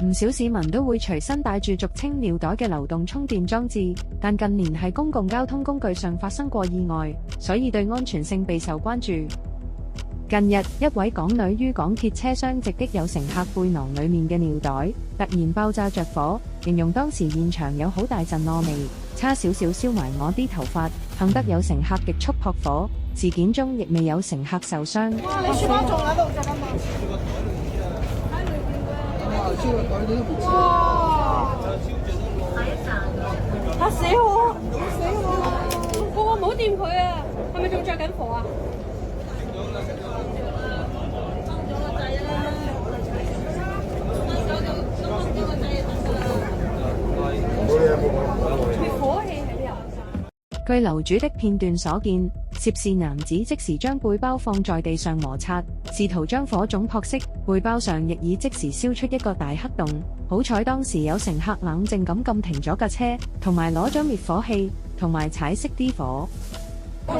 唔少市民都會隨身帶住俗稱尿袋嘅流動充電裝置，但近年喺公共交通工具上發生過意外，所以對安全性備受關注。近日，一位港女於港鐵車廂直擊有乘客背囊裡面嘅尿袋，突然爆炸着火，形容當時現場有好大陣燶味，差少少燒埋我啲頭髮，幸得有乘客極速撲火，事件中亦未有乘客受傷。哇！你書包仲喺度㗎嘛？喺裏邊嘅。哇！嚇死我！嚇死我！我唔好掂佢啊！係咪仲着緊火啊？據樓主的片段所見，涉事男子即時將背包放在地上摩擦，試圖將火種撲熄，背包上亦已即時燒出一個大黑洞。好彩當時有乘客冷靜咁撳停咗架車，同埋攞咗滅火器，同埋踩熄啲火。出咗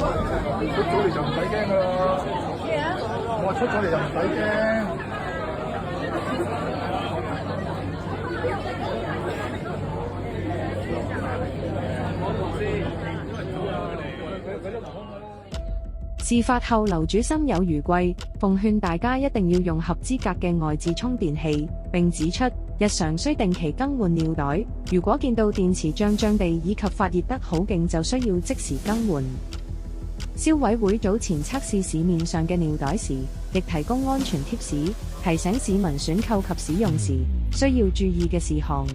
嚟就唔使驚㗎啦。咩啊？我話出咗嚟就唔使驚。事發後，樓主心有餘悸，奉勸大家一定要用合資格嘅外置充電器，並指出日常需定期更換尿袋，如果見到電池脹地以及發熱得好勁，就需要即時更換。消委會早前測試市面上嘅尿袋時，亦提供安全貼士，提醒市民選購及使用時需要注意嘅事項。